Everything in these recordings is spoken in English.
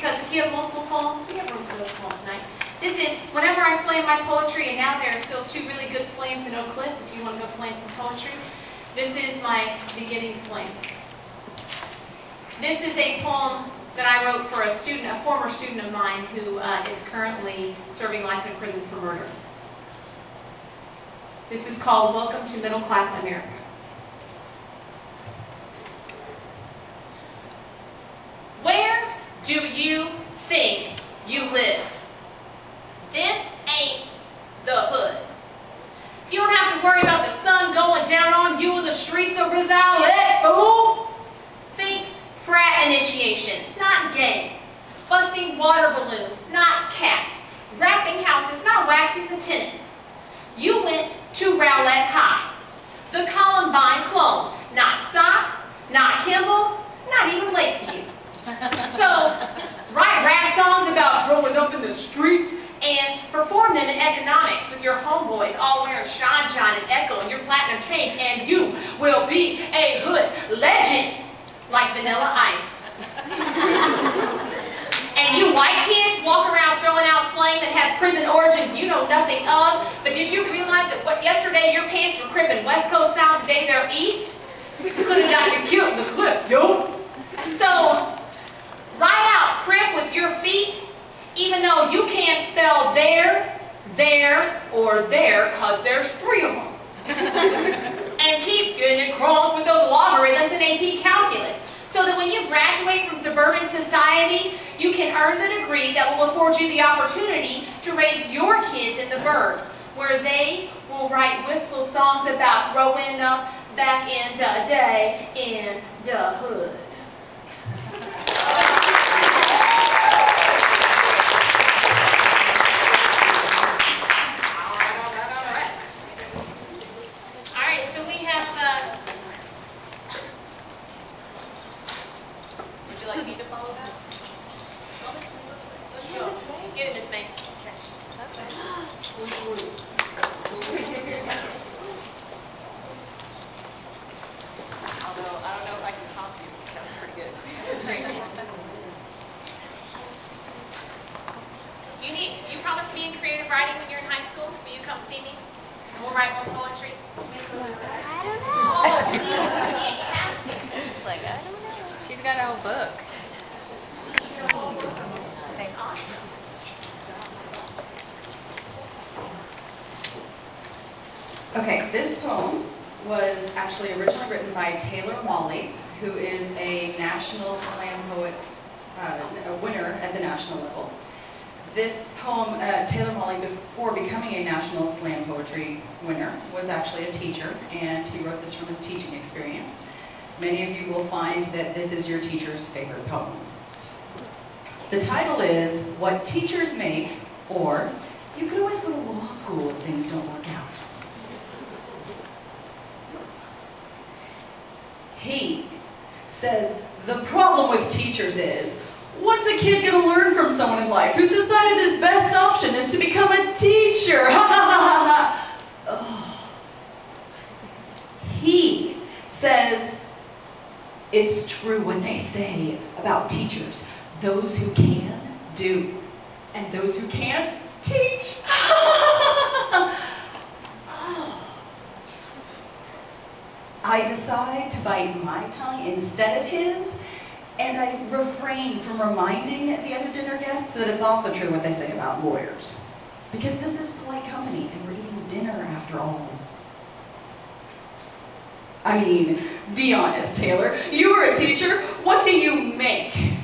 because if you have multiple poems, we have room for those poems tonight. This is Whenever I Slam My Poetry, and now there are still 2 really good slams in Oak Cliff if you want to go slam some poetry. This is my beginning slam. This is a poem that I wrote for a former student of mine who is currently serving life in prison for murder. This is called Welcome to Middle Class America. Where do you think you live? This ain't the hood. You don't have to worry about the sun going down on you in the streets of Rizal, fool. Think frat initiation, not gang. Busting water balloons, not caps. Wrapping houses, not waxing the tenants. You went to Rowlett High. The Columbine clone, not Sock, not Kimball, not even Lakeview. So, write rap songs about growing up in the streets and perform them in economics with your homeboys all wearing Shine and Echo and your platinum chains, and you will be a hood legend like Vanilla Ice. And you white kids walk around throwing out slang that has prison origins you know nothing of, but did you realize that yesterday your pants were crippin' West Coast style, today they're East? Could have got you killed in the clip, yo. So, write out crip with your feet, even though you can't spell there, or there, because there's 3 of them. And keep getting it crawled with those logarithms in AP Calculus, so that when you graduate from suburban society, you can earn the degree that will afford you the opportunity to raise your kids in the burbs, where they will write wistful songs about growing up back in the day in the hood. Like me to follow that? Let's go. Get it, Miss May. Although, I don't know if I can top you. That was pretty good. That's great. You promised me in creative writing when you're in high school. Will you come see me? And we'll write more poetry. I don't know. Oh, please, you can't. You have to. Like, I don't know. She's got a whole book. Awesome. Okay, this poem was actually originally written by Taylor Wally, who is a national slam poet, a winner at the national level. This poem, Taylor Wally, before becoming a national slam poetry winner, was actually a teacher, and he wrote this from his teaching experience. Many of you will find that this is your teacher's favorite poem. The title is What Teachers Make, or You Could Always Go to Law School if things don't work out. He says, the problem with teachers is, what's a kid going to learn from someone in life who's decided his best option is to become a teacher? Ha ha ha ha ha. He says, it's true what they say about teachers. Those who can, do. And those who can't, teach. I decide to bite my tongue instead of his, and I refrain from reminding the other dinner guests that it's also true what they say about lawyers. Because this is polite company, and we're eating dinner after all. I mean, be honest, Taylor. You were a teacher. What do you make?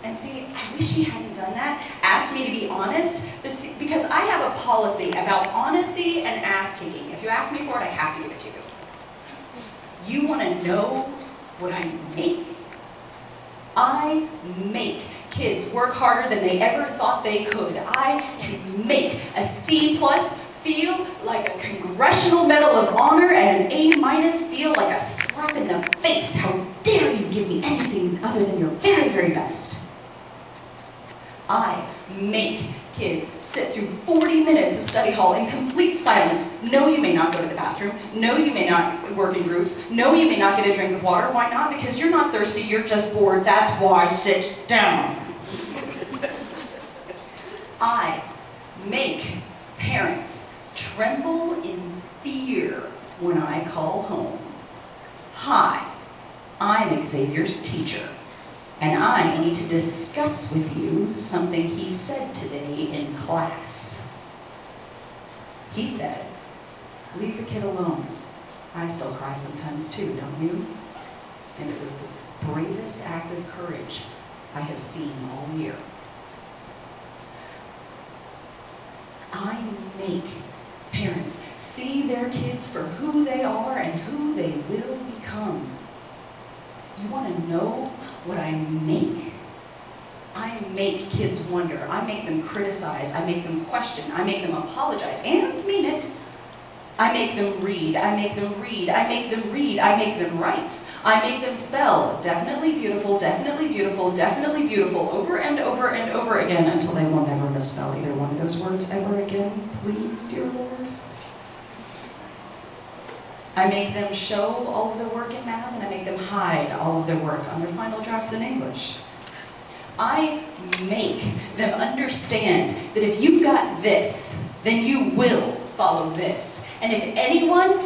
And see, I wish he hadn't done that, asked me to be honest, because I have a policy about honesty and ass-kicking. If you ask me for it, I have to give it to you. You want to know what I make? I make kids work harder than they ever thought they could. I can make a C+ feel like a Congressional Medal of Honor and an A- feel like a slap in the face. How dare you give me anything other than your very, very best? I make kids sit through 40 minutes of study hall in complete silence. No, you may not go to the bathroom. No, you may not work in groups. No, you may not get a drink of water. Why not? Because you're not thirsty, you're just bored. That's why. Sit down. make parents tremble in fear when I call home. Hi, I'm Xavier's teacher, and I need to discuss with you something he said today in class. He said, "Leave the kid alone." I still cry sometimes too, don't you? And it was the bravest act of courage I have seen all year. I make parents see their kids for who they are and who they will become. You want to know what I make? I make kids wonder. I make them criticize. I make them question. I make them apologize and mean it. I make them read. I make them read. I make them read. I make them write. I make them spell definitely beautiful, definitely beautiful, definitely beautiful over and over and over again until they will never misspell either one of those words ever again, please, dear Lord. I make them show all of their work in math, and I make them hide all of their work on their final drafts in English. I make them understand that if you've got this, then you will follow this. And if anyone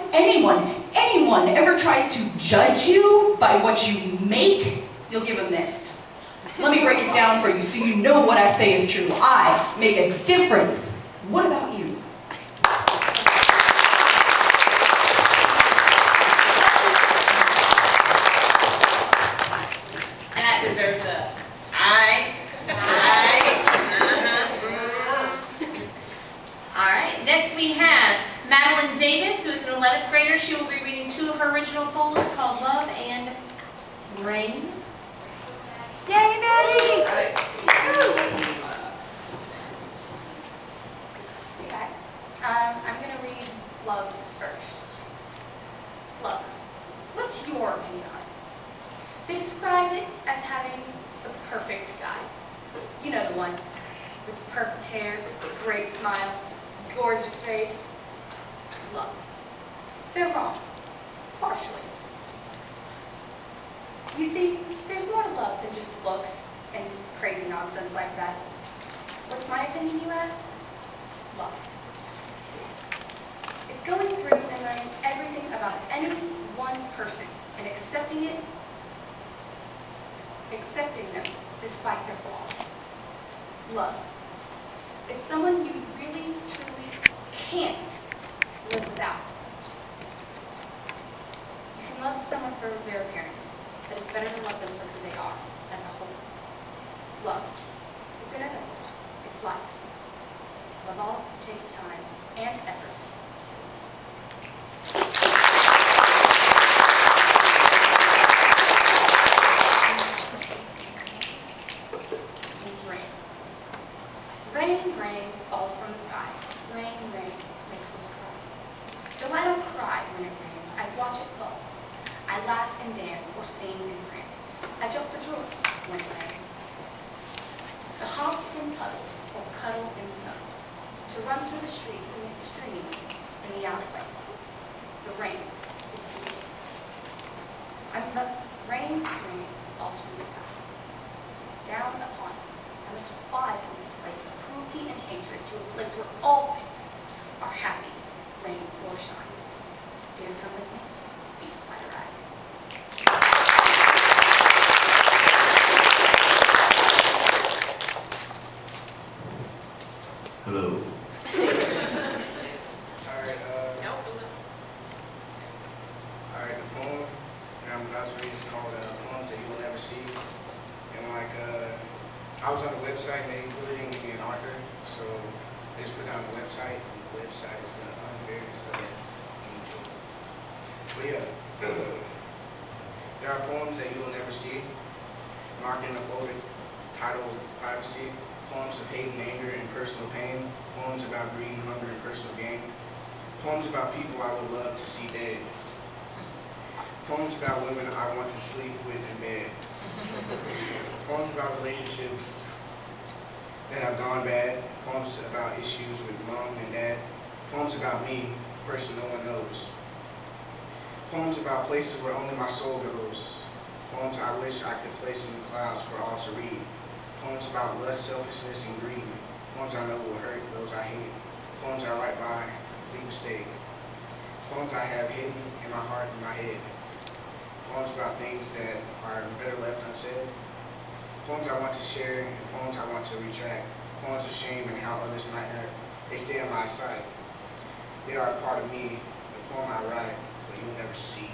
ever tries to judge you by what you make, you'll give them this. Let me break it down for you so you know what I say is true. I make a difference. What about you? That deserves a All right, next we have Madeline Davis, who is an 11th grader. She will be reading 2 of her original poems called Love and Rain. Yay, Maddie! Hey guys, I'm going to read Love first. Love. What's your opinion on it? They describe it as having the perfect guy. You know the one with the perfect hair, great smile, gorgeous face. Love. They're wrong. Partially. You see, there's more to love than just looks and crazy nonsense like that. What's my opinion, you ask? Love. It's going through and learning everything about any one person and accepting them despite their flaws. Love. It's someone you really, truly can't live without. You can love someone for their appearance, but it's better to love them for who they are as a whole. Love. It's inevitable. It's life. Love all take time and effort to This means rain. Rain, rain falls from the sky. Rain, rain makes us cry. Though I don't cry when it rains, I watch it fall. I laugh and dance or sing and prance. I jump for joy when it rains. To hop in puddles or cuddle in snuggles. To run through the streets and the streams in the alleyway. The rain is beautiful. Rain, rain falls from the sky. Down upon me. I must fly from this place of cruelty and hatred to a place where all things are happy, rain or shine. Dare come with me? Be my ride. Hello. Alright, the poem that I'm about to read is called Poems That You Will Never See. And I was on the website and they really didn't give me an author, so they just put it on the website, and the website is the unfairness of it. But yeah, there are poems that you will never see, marked in a folder titled Privacy, poems of hate and anger and personal pain, poems about greed and hunger and personal gain, poems about people I would love to see dead, poems about women I want to sleep with in bed, poems about relationships that have gone bad, poems about issues with mom and dad, poems about me, a person no one knows, poems about places where only my soul goes, poems I wish I could place in the clouds for all to read, poems about lust, selfishness, and greed, poems Poems I know will hurt those I hate. Poems I write by complete mistake. Poems I have hidden in my heart and my head. Poems about things that are better left unsaid. Poems I want to share and poems I want to retract. Poems of shame and how others might hurt. They stay on my side. They are a part of me, the poem I write, but you'll never see.